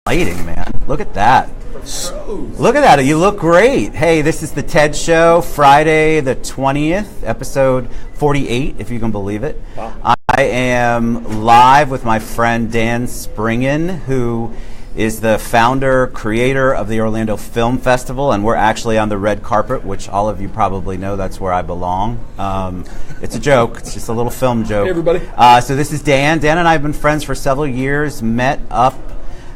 lighting, man. Look at that. Look at that. You look great. Hey, this is the TED Show, Friday the 20th, episode 48, if you can believe it. Wow. I am live with my friend Dan Springen, who is the founder, creator of the Orlando Film Festival, and we're actually on the red carpet, which all of you probably know that's where I belong. It's a joke. It's just a little film joke. Hey, everybody. So this is Dan. Dan and I have been friends for several years, met up.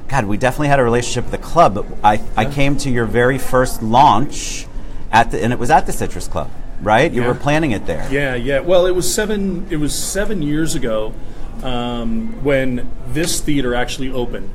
God, we definitely had a relationship with the club, but I came to your very first launch, and it was at the Citrus Club, right? You were planning it there. Yeah. Well, it was 7 years ago when this theater actually opened.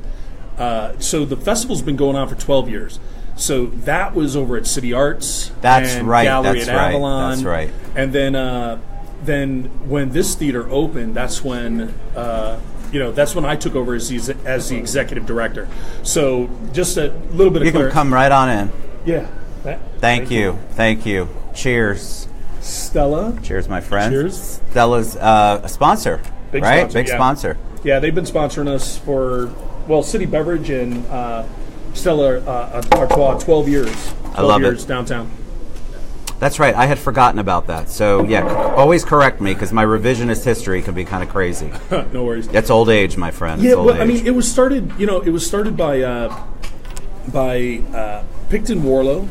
So the festival's been going on for 12 years. So that was over at City Arts. Gallery at Avalon. That's right. And then when this theater opened, that's when I took over as the executive director. So just a little bit of clarity. You can come right on in. Yeah. Thank you. Cheers. Stella. Cheers, my friend. Cheers. Stella's a sponsor, right? Big sponsor. Yeah, they've been sponsoring us for, City Beverage and Stella Artois, 12 years. I love it. Downtown. That's right. I had forgotten about that. So, yeah, always correct me because my revisionist history can be kind of crazy. No worries. That's old age, my friend. Yeah, well, I mean, it was started by Picton Warlow.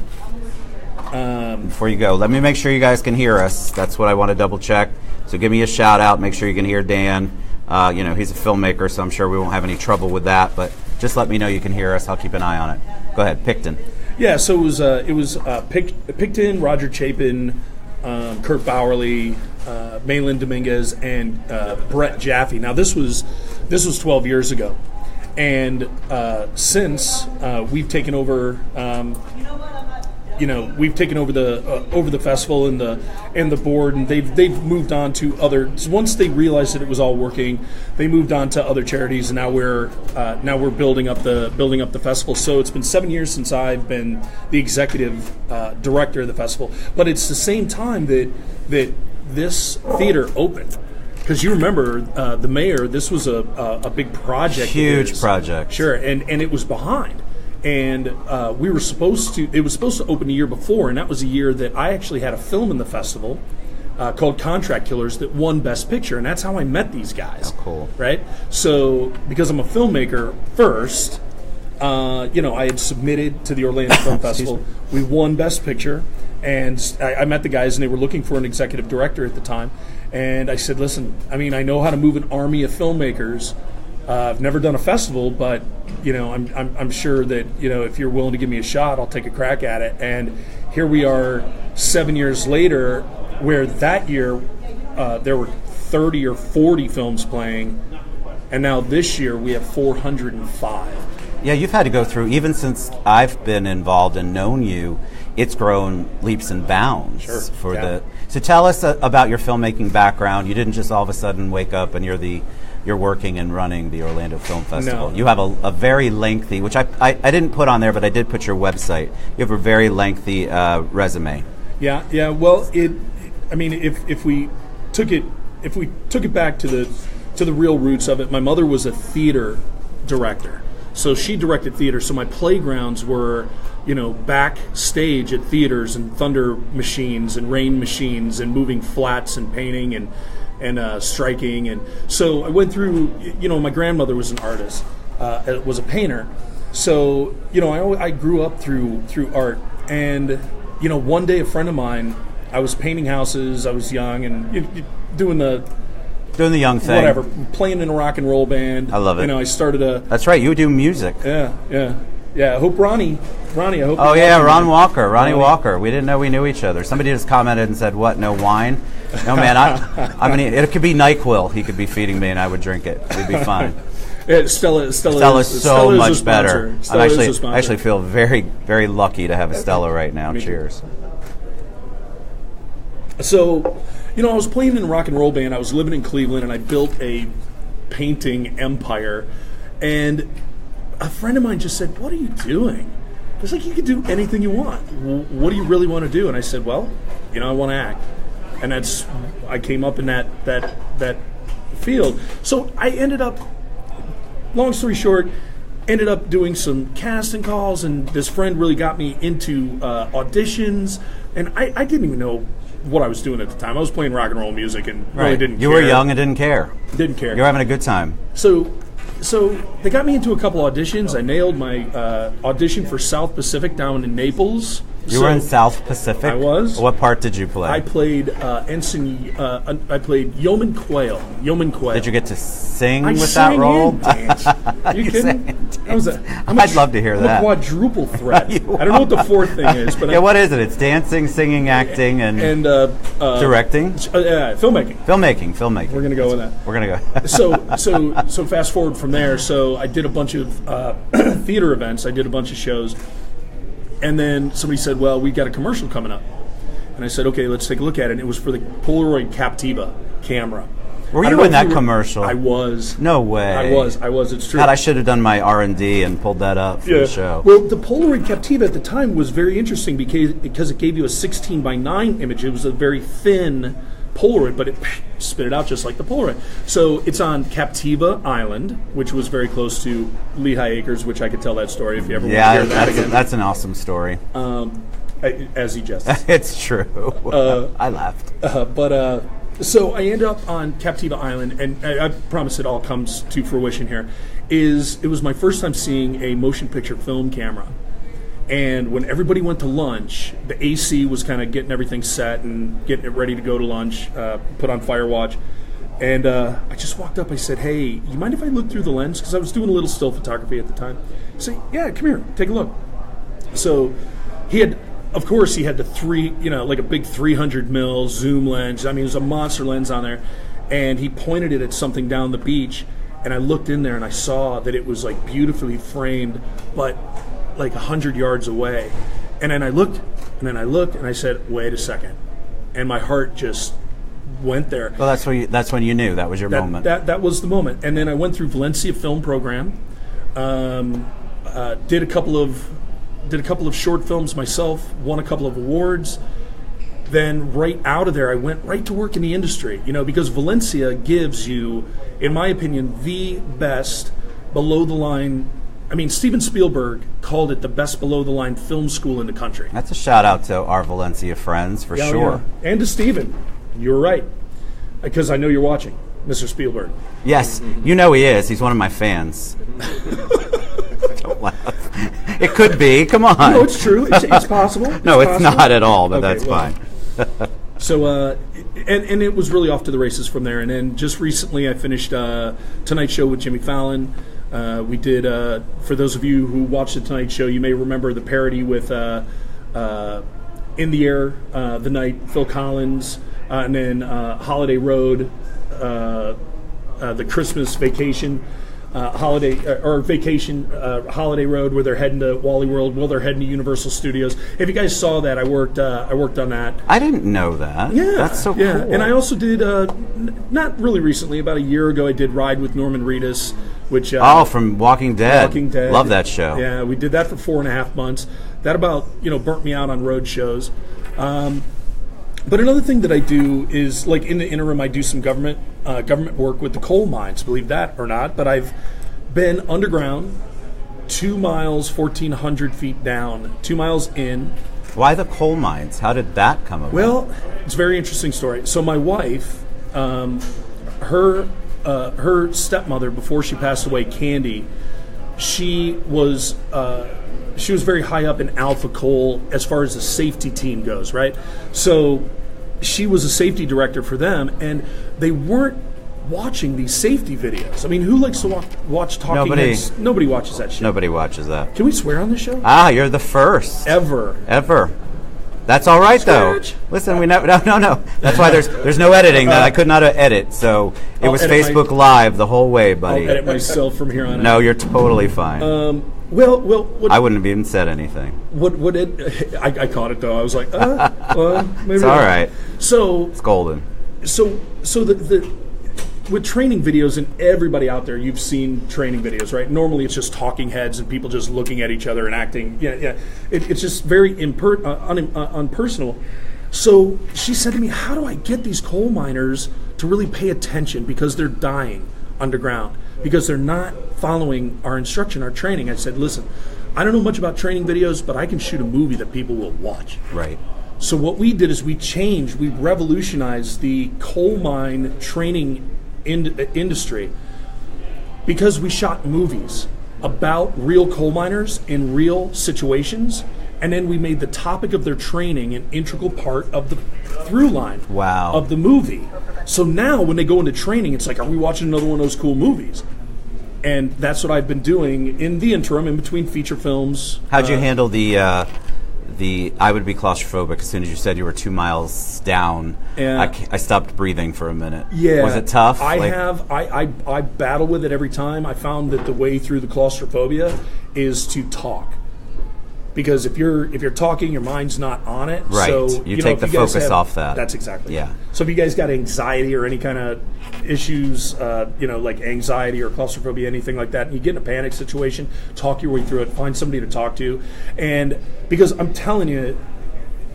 Before you go, let me make sure you guys can hear us. That's what I want to double check. So give me a shout out. Make sure you can hear Dan. He's a filmmaker, so I'm sure we won't have any trouble with that. But just let me know you can hear us. I'll keep an eye on it. Go ahead, Picton. Yeah, so it was Picton, Roger Chapin, Kurt Bowerly, Malin Dominguez, and Brett Jaffe. Now this was 12 years ago, and since we've taken over. We've taken over the festival and the board, and they've moved on to other. Once they realized that it was all working, they moved on to other charities, and now we're building up the festival. So it's been 7 years since I've been the executive director of the festival, but it's the same time that this theater opened. Because you remember the mayor, this was a big project, huge project, sure, and it was behind. And it was supposed to open a year before, and that was a year that I actually had a film in the festival called Contract Killers that won Best Picture, and that's how I met these guys. Oh, cool. Right? So, because I'm a filmmaker first, I had submitted to the Orlando Film Festival. We won Best Picture, and I met the guys, and they were looking for an executive director at the time. And I said, listen, I know how to move an army of filmmakers. I've never done a festival, but I'm sure that if you're willing to give me a shot, I'll take a crack at it. And here we are, 7 years later, where that year there were 30 or 40 films playing, and now this year we have 405. Yeah, you've had to go through, even since I've been involved and known you, it's grown leaps and bounds. Sure. So tell us about your filmmaking background. You didn't just all of a sudden wake up and you're working and running the Orlando Film Festival. No. You have a very lengthy, which I didn't put on there, but I did put your website. You have a very lengthy resume. Yeah. Well, if we took it back to the real roots of it, my mother was a theater director, so she directed theater. So my playgrounds were, backstage at theaters and thunder machines and rain machines and moving flats and painting and striking, and so I went through. My grandmother was an artist, was a painter, so I grew up through art. And one day a friend of mine, I was painting houses. I was young and doing the young thing, whatever, playing in a rock and roll band. I love it. I started a. That's right. You do music. Yeah. I hope Ronnie. I hope. Oh yeah, Ronnie Walker. We didn't know we knew each other. Somebody just commented and said, "What? No wine?" No, man. It could be NyQuil. He could be feeding me, and I would drink it. We'd be fine. Stella's so much better. I actually feel very, very lucky to have a Stella right now. Cheers. So, I was playing in a rock and roll band. I was living in Cleveland, and I built a painting empire. And a friend of mine just said, "What are you doing?" It's like, you can do anything you want. What do you really want to do? And I said, well, I want to act. And I came up in that field. So I ended up, long story short, ended up doing some casting calls, and this friend really got me into auditions, and I didn't even know what I was doing at the time. I was playing rock and roll music and really didn't care. You were young and didn't care. Didn't care. You were having a good time. So they got me into a couple auditions. I nailed my audition for South Pacific down in Naples. You were in South Pacific? I was. What part did you play? I played ensign. I played Yeoman Quail. Yeoman Quail. Did you get to sing with sang that role? And dance. Are you kidding? I'd love to hear that. I'm a quadruple threat. I don't know what the fourth thing is, but what is it? It's dancing, singing, acting, and directing. Filmmaking. Filmmaking. We're gonna go with that. We're gonna go. So fast forward from there. So I did a bunch of theater events. I did a bunch of shows. And then somebody said, well, we got a commercial coming up. And I said, okay, let's take a look at it. And it was for the Polaroid Captiva camera. Were you in that commercial? I was. No way. I was. It's true. God, I should have done my R&D and pulled that up for the show. Well, the Polaroid Captiva at the time was very interesting because it gave you a 16:9 image. It was a very thin Polaroid, but it spit it out just like the Polaroid. So it's on Captiva Island, which was very close to Lehigh Acres, which I could tell that story if you ever want to hear that again. That's an awesome story. As he jests. It's true. I laughed. So I ended up on Captiva Island, and I promise it all comes to fruition here. It was my first time seeing a motion picture film camera. And when everybody went to lunch, the AC was kind of getting everything set and getting it ready to go to lunch, put on Firewatch. And I just walked up. I said, hey, you mind if I look through the lens? Because I was doing a little still photography at the time. I said, yeah, come here, take a look. So he had the like a big 300 mil zoom lens. I mean, it was a monster lens on there. And he pointed it at something down the beach. And I looked in there and I saw that it was like beautifully framed, but like 100 yards away. And then I looked and I said, wait a second. And my heart just went there. Well, that's when you knew that was your moment. That was the moment. And then I went through Valencia Film Program, did a couple of short films myself, won a couple of awards. Then right out of there, I went right to work in the industry, because Valencia gives you, in my opinion, the best below the line. I mean, Steven Spielberg called it the best below-the-line film school in the country. That's a shout-out to our Valencia friends, for sure. Yeah. And to Steven. You were right. Because I know you're watching, Mr. Spielberg. Yes. You know he is. He's one of my fans. Don't laugh. It could be. Come on. No, it's true. It's possible. No, it's not at all, but that's fine. So, and it was really off to the races from there. And then just recently I finished Tonight Show with Jimmy Fallon. We did, for those of you who watched the Tonight Show, you may remember the parody with In the Air, The Night, Phil Collins, and then Holiday Road, the Christmas Vacation, Holiday Road, where they're heading to Wally World. Well, they're heading to Universal Studios. If you guys saw that, I worked on that. I didn't know that. Yeah, that's so cool. And I also did, not really recently, about a year ago, I did Ride with Norman Reedus. Which from Walking Dead. Love that show. Yeah, we did that for 4.5 months. That about burnt me out on road shows. But another thing that I do is, like, in the interim, I do some government work with the coal mines. Believe that or not, but I've been underground, 2 miles, 1,400 feet down, 2 miles in. Why the coal mines? How did that come about? Well, it's a very interesting story. So my wife, her stepmother, before she passed away, Candy, she was very high up in Alpha Coal as far as the safety team goes, right? So she was a safety director for them, and they weren't watching these safety videos. I mean, who likes to watch talking heads? Nobody watches that shit. Nobody watches that. Can we swear on this show? You're the first. Ever. That's all right, though. Listen, we no. That's why there's no editing. That I could not edit, so it was Facebook Live the whole way, buddy. I'll edit myself from here on out. No, you're totally fine. I wouldn't have even said anything. I caught it though. I was like, maybe it's all right. So it's golden. So the with training videos, and everybody out there, you've seen training videos, right? Normally it's just talking heads and people just looking at each other and acting. Yeah. It's just very unpersonal. So she said to me, how do I get these coal miners to really pay attention because they're dying underground? because they're not following our instruction, our training. I said, listen, I don't know much about training videos, but I can shoot a movie that people will watch. Right. So what we did is we revolutionized the coal mine training industry because we shot movies about real coal miners in real situations, and then we made the topic of their training an integral part of the through line of the movie. So now when they go into training, it's like, are we watching another one of those cool movies? And that's what I've been doing in the interim, in between feature films. How'd you handle the I would be claustrophobic as soon as you said you were 2 miles down. I stopped breathing for a minute. Yeah. Was it tough? I battle with it every time. I found that the way through the claustrophobia is to talk. Because if you're talking, your mind's not on it. Right. So, you take the focus off that. That's exactly. Yeah. So if you guys got anxiety or any kind of issues, like anxiety or claustrophobia, anything like that, and you get in a panic situation, talk your way through it. Find somebody to talk to, and because I'm telling you,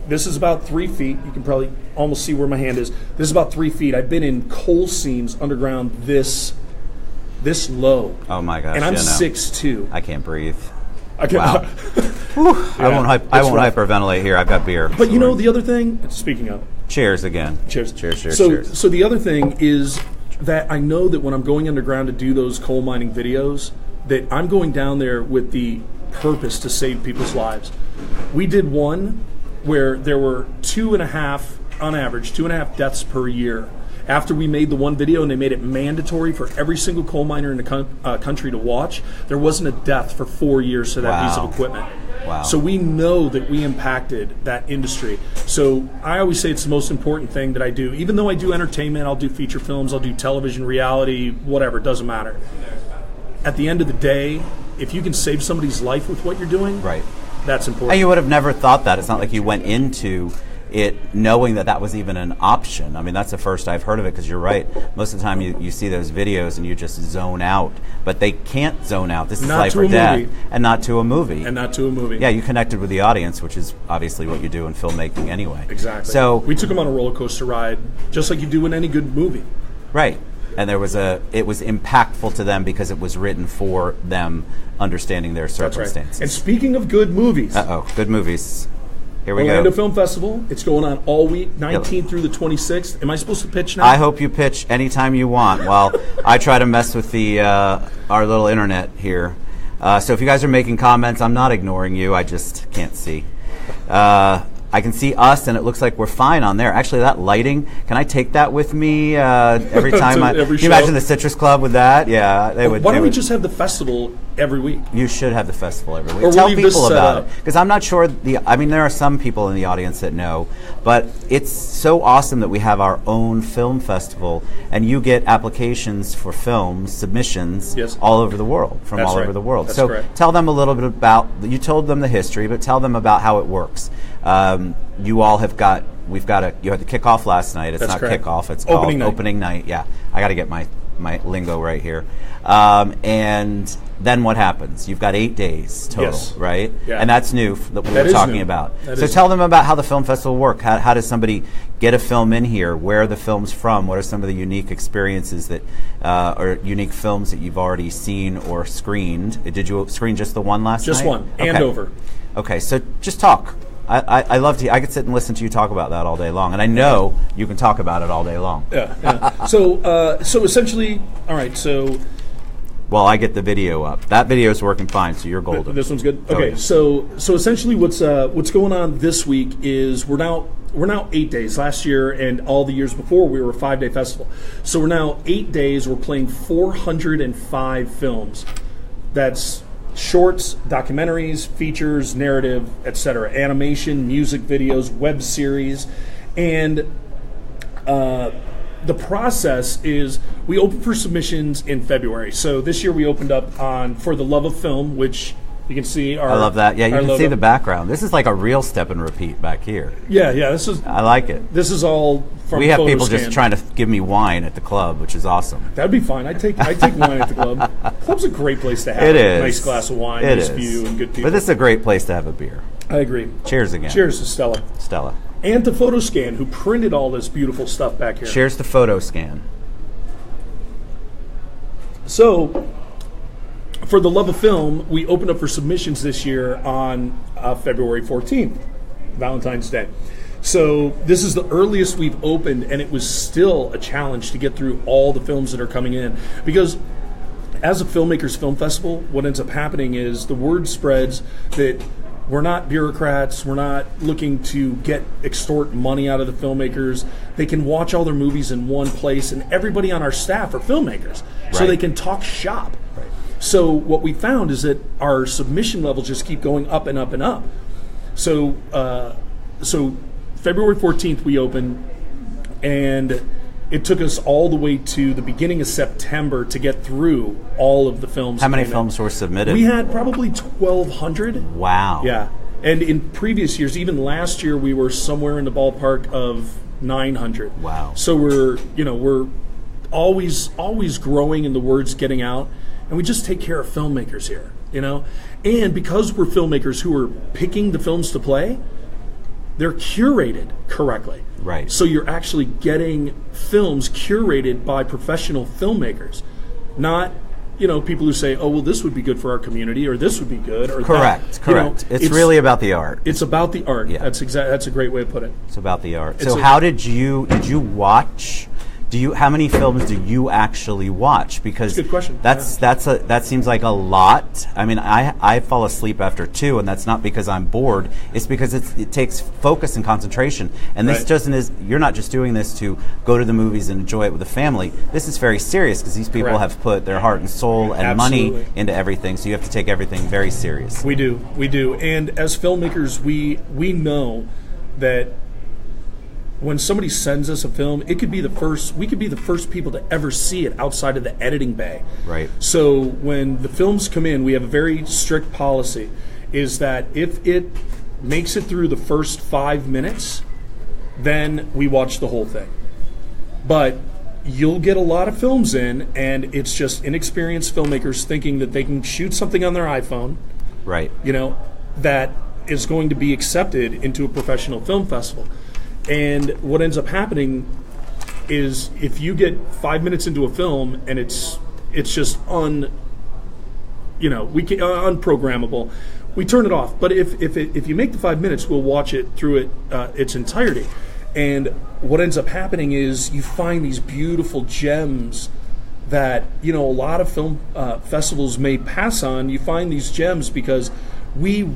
this is about 3 feet. You can probably almost see where my hand is. This is about 3 feet. I've been in coal seams underground this low. Oh my gosh! And I'm 6'2". I can't breathe. Wow. I won't hyperventilate here. I've got beer. But the other thing, speaking of. Cheers again. Cheers. Cheers. So the other thing is that I know that when I'm going underground to do those coal mining videos, that I'm going down there with the purpose to save people's lives. We did one where there were 2.5 deaths per year. After we made the one video and they made it mandatory for every single coal miner in the country to watch, there wasn't a death for 4 years to that piece of equipment. Wow. So we know that we impacted that industry. So I always say it's the most important thing that I do. Even though I do entertainment, I'll do feature films, I'll do television, reality, whatever, it doesn't matter. At the end of the day, if you can save somebody's life with what you're doing, right, that's important. And you would have never thought that. It's not like you went into it knowing that was even an option. I mean, that's the first I've heard of it, because you're right. Most of the time you see those videos and you just zone out. But they can't zone out. This is life or death. And not to a movie. Yeah, you connected with the audience, which is obviously what you do in filmmaking anyway. Exactly. So we took them on a roller coaster ride, just like you do in any good movie. Right. And it was impactful to them because it was written for them, understanding their circumstances. That's right. And speaking of good movies. Good movies. Here we Orlando go. Film Festival. It's going on all week, 19th through the 26th. Am I supposed to pitch now? I hope you pitch anytime you want. While I try to mess with the our little internet here. So if you guys are making comments, I'm not ignoring you. I just can't see. I can see us, and it looks like we're fine on there. Actually, that lighting, can I take that with me every time? Can you imagine the Citrus Club with that? Yeah. Why don't we just have the festival every week? You should have the festival every week. Or Tell people about it. Because I'm not sure, there are some people in the audience that know, but it's so awesome that we have our own film festival, and you get applications for films, submissions, all over the world, from all over the world. That's so correct. Tell them a little bit about, you told them the history, but tell them about how it works. You all have got, you had the kickoff last night. It's That's not correct. Kickoff, it's called Opening Night. Yeah, I got to get my lingo right here. And then what happens? You've got 8 days total, right? Yeah. And that's new that we were talking about. So tell them about how the film festival works. How does somebody get a film in here? Where are the films from? What are some of the unique experiences that, or unique films that you've already seen or screened? Did you screen just the one last night? Just one, Andover. Okay, so just talk. I love to. I could sit and listen to you talk about that all day long, and I know you can talk about it all day long. Yeah. So essentially, all right. So, well, I get the video up. That video is working fine, so you're golden. This one's good. Okay. So essentially, what's going on this week is we're now 8 days. Last year and all the years before, we were a 5-day festival. So we're now 8 days. We're playing 405 films. That's shorts, documentaries, features, narrative, etc., animation, music videos, web series, and the process is we open for submissions in February. So this year we opened up on For the Love of Film, which you can see our. I love that. Yeah, you can logo. See the background. This is like a real step and repeat back here. Yeah. This is. I like it. This is all from. We have photo people scan. just trying to give me wine at the club, which is awesome. That'd be fine. I take wine at the club. Club's a great place to have a nice glass of wine, nice view, and good people. But this is a great place to have a beer. I agree. Cheers again. Cheers to Stella. Stella. And to Photoscan, who printed all this beautiful stuff back here. Cheers to Photoscan. So, for the love of film, we opened up for submissions this year on February 14th, Valentine's Day. So this is the earliest we've opened, and it was still a challenge to get through all the films that are coming in. Because as a filmmakers film festival, what ends up happening is the word spreads that we're not bureaucrats, we're not looking to extort money out of the filmmakers. They can watch all their movies in one place, and everybody on our staff are filmmakers, so they can talk shop. Right. So what we found is that our submission levels just keep going up and up and up. So February 14th we opened, and it took us all the way to the beginning of September to get through all of the films. How many films were submitted? We had probably 1,200. Wow. Yeah. And in previous years, even last year, we were somewhere in the ballpark of 900. Wow. So we're always growing and the word's getting out, and we just take care of filmmakers here, And because we're filmmakers who are picking the films to play, they're curated correctly. Right. So you're actually getting films curated by professional filmmakers, not people who say, "Oh, well, this would be good for our community," or "This would be good," or correct. It's really about the art. It's about the art. Yeah. That's a great way to put it. It's about the art. So how did you watch? How many films do you actually watch? Because that's a good question. That seems like a lot. I mean, I fall asleep after 2, and that's not because I'm bored. It's because it takes focus and concentration. And this you're not just doing this to go to the movies and enjoy it with the family. This is very serious because these people have put their heart and soul and money into everything. So you have to take everything very serious. We do. And as filmmakers, we know that when somebody sends us a film, we could be the first people to ever see it outside of the editing bay. Right. So when the films come in, we have a very strict policy, is that if it makes it through the first 5 minutes, then we watch the whole thing. But you'll get a lot of films in, and it's just inexperienced filmmakers thinking that they can shoot something on their iPhone, right? That is going to be accepted into a professional film festival. And what ends up happening is if you get 5 minutes into a film and it's just unprogrammable, we turn it off. But if you make the 5 minutes, we'll watch it through its entirety. And what ends up happening is you find these beautiful gems that a lot of film festivals may pass on. You find these gems because we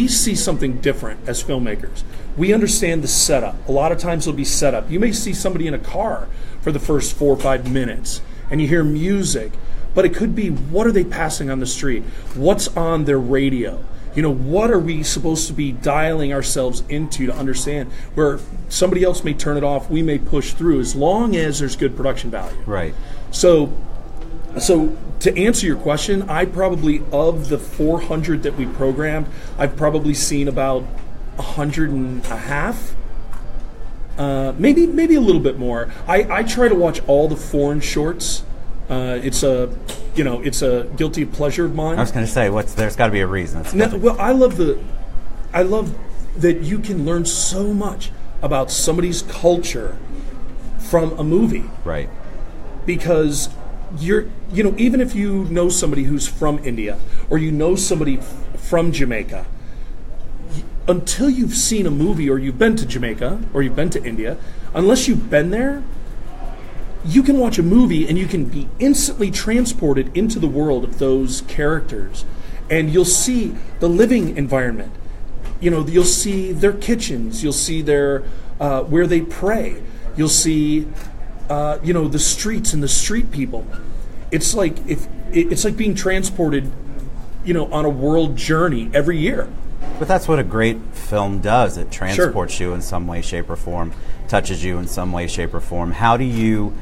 see something different as filmmakers. We understand the setup. A lot of times it'll be setup. You may see somebody in a car for the first 4 or 5 minutes, and you hear music, but it could be, what are they passing on the street? What's on their radio? What are we supposed to be dialing ourselves into to understand? Where somebody else may turn it off, we may push through, as long as there's good production value. Right. So to answer your question, I probably, of the 400 that we programmed, I've probably seen about 100 and a half, maybe a little bit more. I try to watch all the foreign shorts. It's a guilty pleasure of mine. I was going to say, there's got to be a reason. I love that you can learn so much about somebody's culture from a movie. Right. Because even if you know somebody who's from India or somebody from Jamaica, until you've seen a movie or you've been to Jamaica or you've been to India, unless you've been there, you can watch a movie and you can be instantly transported into the world of those characters, and you'll see the living environment. You'll see their kitchens, you'll see their where they pray, you'll see the streets and the street people. It's like it's like being transported, on a world journey every year. But that's what a great film does. It transports you in some way, shape, or form, touches you in some way, shape, or form. How do you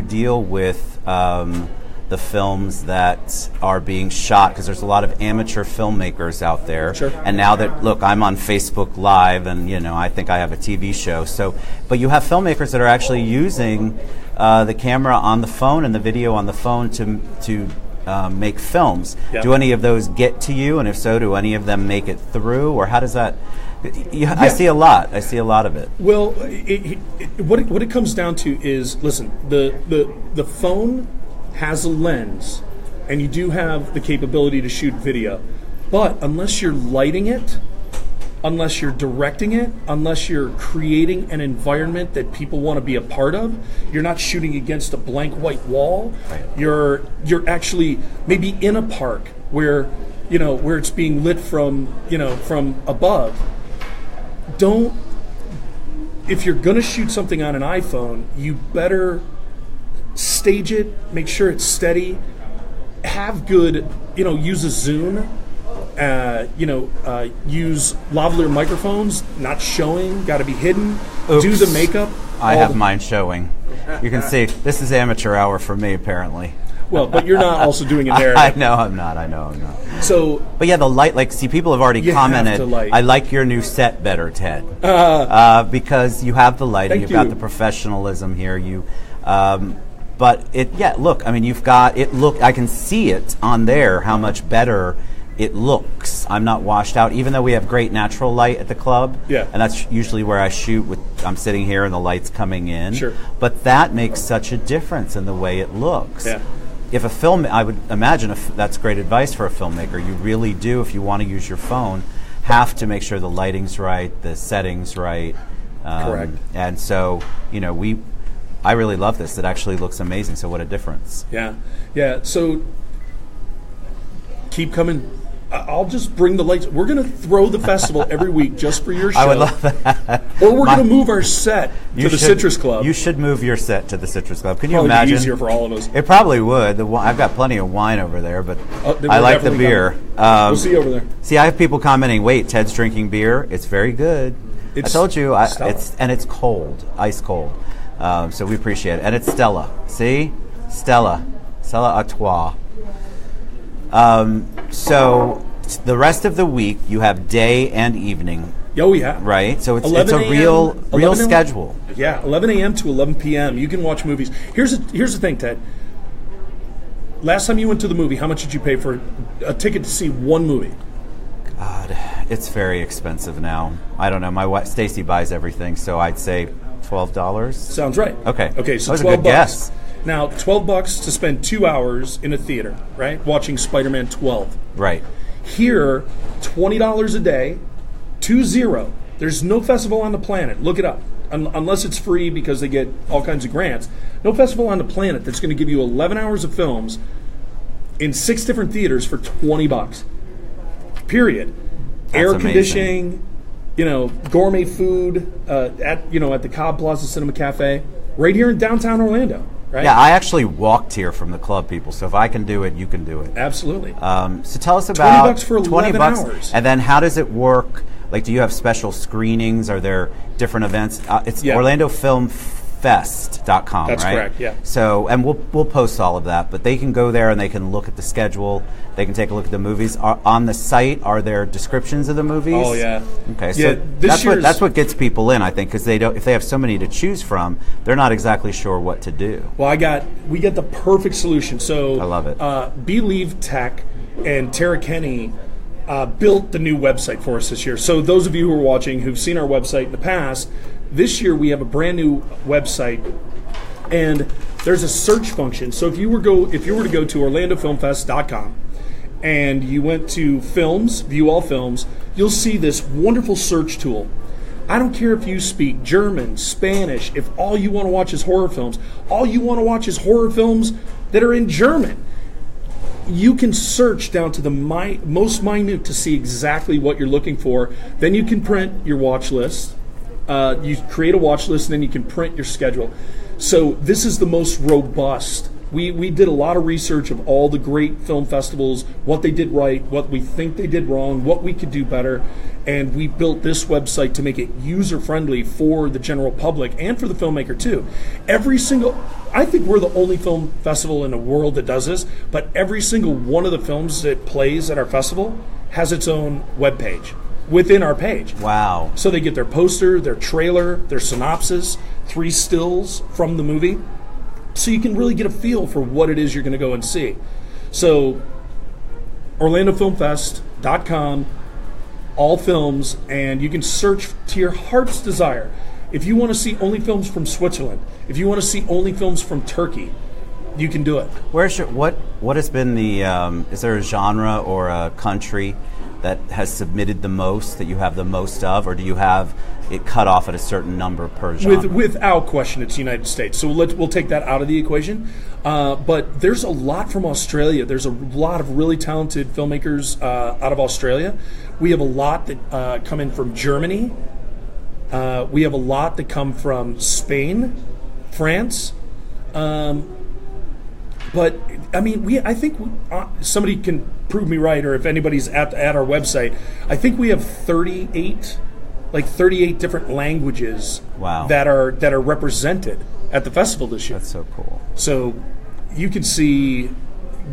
deal with the films that are being shot? Because there's a lot of amateur filmmakers out there. Sure. And now that, look, I'm on Facebook Live, and I think I have a TV show. But you have filmmakers that are actually using the camera on the phone and the video on the phone to make films. Yep. Do any of those get to you? And if so, do any of them make it through? Or how does that... I see a lot. I see a lot of it. Well, what it comes down to is, listen, the phone has a lens, and you do have the capability to shoot video, but unless you're lighting it, unless you're directing it, unless you're creating an environment that people want to be a part of, you're not shooting against a blank white wall. Right. You're actually maybe in a park where it's being lit from above. If you're going to shoot something on an iPhone, you better stage it, make sure it's steady, have good, use a zoom, use lavalier microphones, not showing, got to be hidden. Oops. Do the makeup. I have mine showing. You can see, this is amateur hour for me, apparently. Well, but you're not also doing a narrative. I know I'm not. So, but yeah, the light. people have already commented. I like your new set better, Ted, because you have the lighting, you've got the professionalism here. But look. I mean, you've got it. Look, I can see it on there. How much better it looks. I'm not washed out, even though we have great natural light at the club. Yeah, and that's usually where I shoot. I'm sitting here and the light's coming in. Sure. But that makes such a difference in the way it looks. Yeah. If I would imagine that's great advice for a filmmaker. You really do, if you want to use your phone, have to make sure the lighting's right, the settings right. Correct. And so, I really love this. It actually looks amazing. So what a difference. Yeah. So keep coming. I'll just bring the lights. We're going to throw the festival every week just for your show. I would love that. Or we're going to move our set to the Citrus Club. You should move your set to the Citrus Club. Can you probably imagine? Be easier for all of us. It probably would. I've got plenty of wine over there, but I like the beer. We'll see you over there. See, I have people commenting, wait, Ted's drinking beer. It's very good. I told you, it's cold, ice cold. So we appreciate it. And it's Stella. See? Stella Artois. So the rest of the week, you have day and evening. Oh, yeah. Right? So it's a real schedule. Yeah, 11 a.m. to 11 p.m. You can watch movies. Here's the thing, Ted. Last time you went to the movie, how much did you pay for a ticket to see one movie? God, it's very expensive now. I don't know. My wife, Stacy, buys everything, so I'd say $12. Sounds right. Okay, so that was $12. A good guess. Now, $12 to spend 2 hours in a theater, right? Watching Spider-Man 12. Right. Here, $20 a day, 20. There's no festival on the planet. Look it up. Unless it's free because they get all kinds of grants. No festival on the planet that's going to give you 11 hours of films in 6 different theaters for $20. Period. That's Air amazing. Conditioning, gourmet food at the Cobb Plaza Cinema Cafe, right here in downtown Orlando. Right? Yeah, I actually walked here from the club, people. So if I can do it, you can do it. Absolutely. So tell us about $20 for 11 hours. And then how does it work? Like, do you have special screenings? Are there different events? It's OrlandoFilmFest.com, That's right? correct, yeah. So, and we'll post all of that, but they can go there and they can look at the schedule. They can take a look at the movies. On the site, are there descriptions of the movies? Oh, yeah. Okay, so that's what gets people in, I think, because if they have so many to choose from, they're not exactly sure what to do. Well, we get the perfect solution. So I love it. Believe Tech and Tara Kenny built the new website for us this year. So those of you who are watching who've seen our website in the past, this year we have a brand new website, and there's a search function. So if you were to go to OrlandoFilmFest.com and you went to Films, View All Films, you'll see this wonderful search tool. I don't care if you speak German, Spanish, if all you want to watch is horror films, all you want to watch is horror films that are in German. You can search down to the most minute to see exactly what you're looking for. Then you can print your watch list. You create a watch list, and then you can print your schedule. So this is the most robust. We did a lot of research of all the great film festivals, what they did right, what we think they did wrong, what we could do better, and we built this website to make it user-friendly for the general public and for the filmmaker too. I think we're the only film festival in the world that does this, but every single one of the films that plays at our festival has its own webpage within our page. Wow. So they get their poster, their trailer, their synopsis, 3 stills from the movie. So you can really get a feel for what it is you're going to go and see. So OrlandoFilmFest.com, all films, and you can search to your heart's desire. If you want to see only films from Switzerland, if you want to see only films from Turkey, you can do it. What has been the is there a genre or a country that has submitted the most, that you have the most of, or do you have it cut off at a certain number per genre? Without question, it's the United States. So we'll take that out of the equation. But there's a lot from Australia. There's a lot of really talented filmmakers out of Australia. We have a lot that come in from Germany. We have a lot that come from Spain, France. But I mean, I think somebody can prove me right, or if anybody's at our website, I think we have 38 different languages. Wow. that are represented at the festival this year. That's so cool. So you can see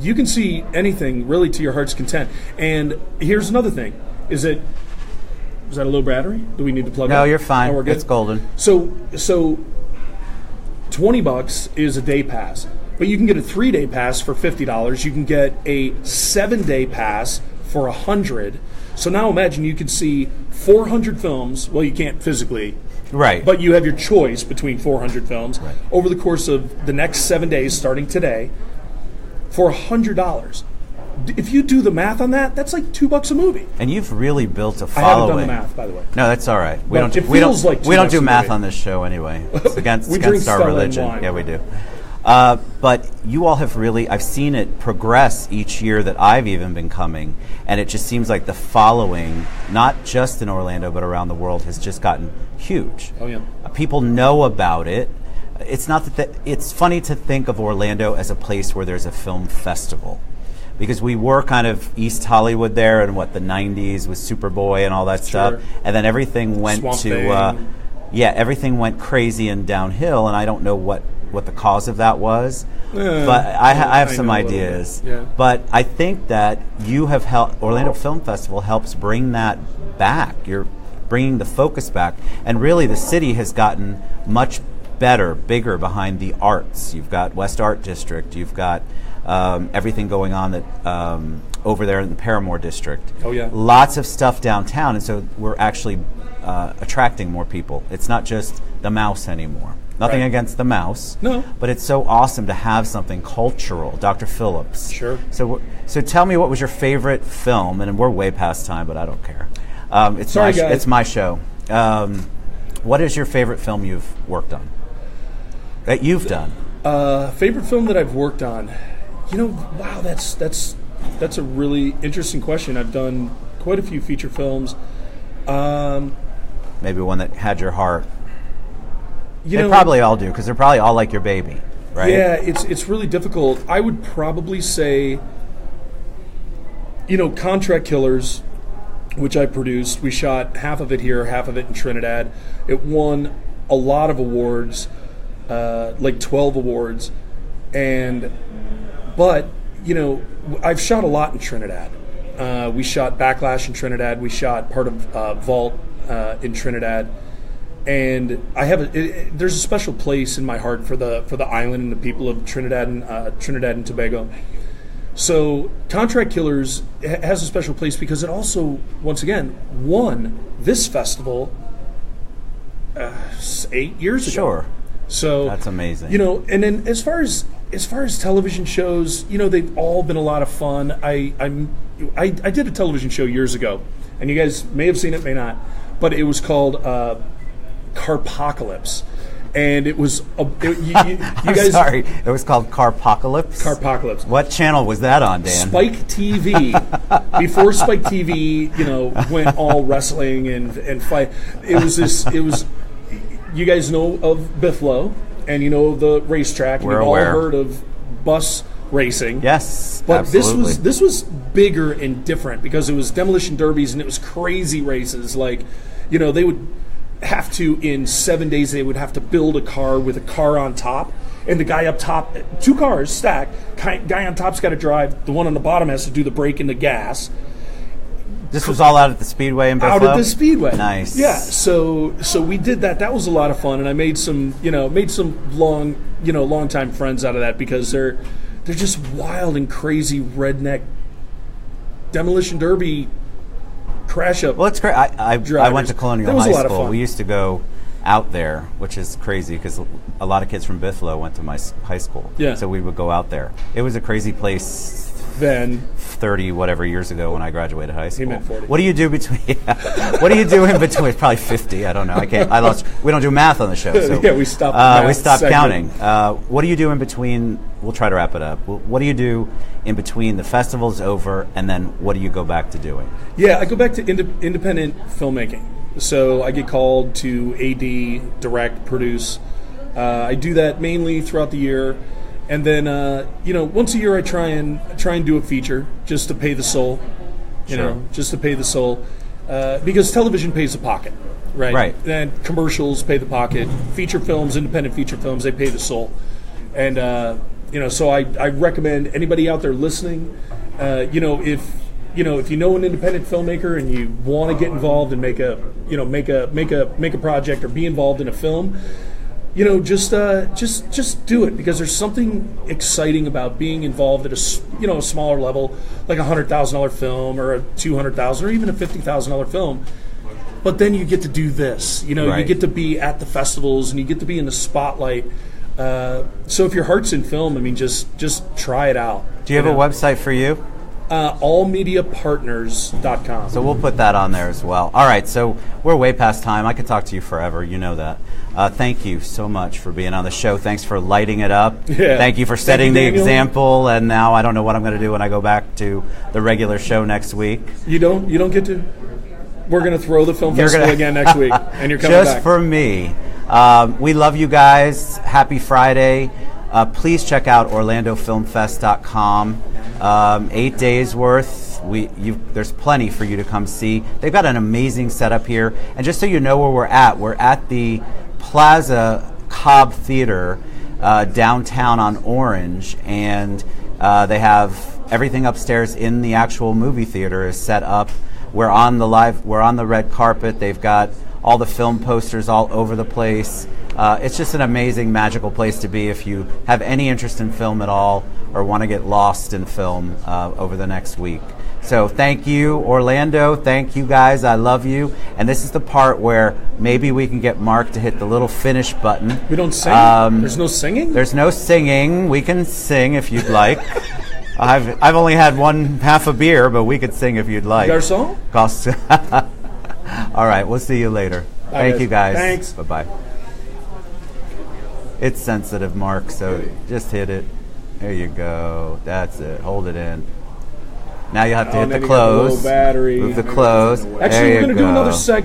anything really to your heart's content. And here's another thing: is that a low battery? Do we need to plug it? No, you're fine. No, we're good? It's golden. So $20 is a day pass. But you can get a 3-day pass for $50. You can get a 7-day pass for $100. So now imagine you can see 400 films. Well, you can't physically, right? But you have your choice between 400 films over the course of the next 7 days, starting today, for $100. If you do the math on that, that's like $2 a movie. And you've really built a following. I haven't done the math, by the way. No, that's all right. We don't do math on this show anyway. It's against our religion. Yeah, we do. But you all have really, I've seen it progress each year that I've even been coming, and it just seems like the following, not just in Orlando but around the world, has just gotten huge. Oh yeah. People know about it. It's not that it's funny to think of Orlando as a place where there's a film festival, because we were kind of East Hollywood there in the 90s with Superboy and all that stuff, and then everything went everything went crazy and downhill, and I don't know what the cause of that was, but I have some ideas. Yeah. But I think that you have helped, Orlando Film Festival helps bring that back. You're bringing the focus back, and really the city has gotten much better, bigger behind the arts. You've got West Art District, you've got everything going on that over there in the Paramore District. Oh yeah. Lots of stuff downtown, and so we're actually attracting more people. It's not just the mouse anymore. Nothing against the mouse. No. But it's so awesome to have something cultural. Dr. Phillips. Sure. So tell me, what was your favorite film? And we're way past time, but I don't care. It's my show. What is your favorite film you've worked on? That you've done? Favorite film that I've worked on? Wow, that's a really interesting question. I've done quite a few feature films. Maybe one that had your heart. They probably all do, because they're probably all like your baby, right? Yeah, it's really difficult. I would probably say, Contract Killers, which I produced. We shot half of it here, half of it in Trinidad. It won a lot of awards, like 12 awards. But I've shot a lot in Trinidad. We shot Backlash in Trinidad. We shot part of Vault in Trinidad. And I have there's a special place in my heart for the island and the people of Trinidad and Tobago. So Contract Killers has a special place because it also, once again, won this festival 8 years ago. Sure. So that's amazing. And then as far as television shows, they've all been a lot of fun. I did a television show years ago, and you guys may have seen it, may not, but it was called Carpocalypse, and it was you guys. Sorry, it was called Carpocalypse. Carpocalypse. What channel was that on, Dan? Spike TV. Before Spike TV, went all wrestling and fight. It was. You guys know of Biff Lowe, and the racetrack. We're We've aware. all heard of bus racing. Yes, but absolutely. this was bigger and different because it was demolition derbies and it was crazy races. Like, they would have to, in 7 days, they would have to build a car with a car on top, and the guy up top, 2 cars stacked, guy on top's got to drive, the one on the bottom has to do the brake and the gas. This was all out at the Speedway in Buffalo? Out at the Speedway. Nice. Yeah, so we did that. That was a lot of fun, and I made some long time friends out of that because they're just wild and crazy redneck demolition derby crash up. Well, it's great. I went to Colonial High School. We used to go out there, which is crazy because a lot of kids from Buffalo went to my high school. Yeah. So we would go out there. It was a crazy place Then 30 whatever years ago when I graduated high school. he meant 40. What do you do between? What do you do in between? Probably 50. I don't know. I can't. I lost. We don't do math on the show. So, Yeah, we stopped the math We stopped segment. counting. What do you do in between? We'll try to wrap it up. What do you do in between the festival's over and then what do you go back to doing? Yeah, I go back to independent filmmaking. So I get called to AD, direct, produce. I do that mainly throughout the year, and then once a year I try and do a feature just to pay the soul. Just to pay the soul, because television pays the pocket, right? Right. And commercials pay the pocket. Feature films, independent feature films, they pay the soul, and so I recommend anybody out there listening, if you know an independent filmmaker and you want to get involved and make a project or be involved in a film, just do it, because there's something exciting about being involved at a smaller level, like $100,000 film or a $200,000 or even a $50,000 film. But then you get to do this, you Right. get to be at the festivals and you get to be in the spotlight. So if your heart's in film, I mean, just try it out. Do you have a website for you? Allmediapartners.com. So we'll put that on there as well. All right, so we're way past time. I could talk to you forever. You know that. Thank you so much for being on the show. Thanks for lighting it up. Yeah. Thank you for setting the Daniel. example. And now I don't know what I'm going to do when I go back to the regular show next week. You don't get to. We're going to throw the film You're festival gonna- again next week, and you're coming Just back. for me. We love you guys. Happy Friday. Please check out OrlandoFilmFest.com. 8 days worth. There's plenty for you to come see. They've got an amazing setup here. And just so you know where we're at the Plaza Cobb Theater downtown on Orange, and they have everything upstairs in the actual movie theater is set up. We're on the red carpet. They've got all the film posters all over the place. It's just an amazing, magical place to be if you have any interest in film at all or want to get lost in film over the next week. So thank you, Orlando. Thank you, guys. I love you. And this is the part where maybe we can get Mark to hit the little finish button. We don't sing? There's no singing? There's no singing. We can sing if you'd like. I've only had one half a beer, but we could sing if you'd like. You got a song? All right, we'll see you later. Thank you, guys. Thanks. Bye-bye. It's sensitive, Mark, so just hit it. There you go. That's it. Hold it in. Now you have to hit the close. Battery. Move the close. Actually, we're going to do another segment.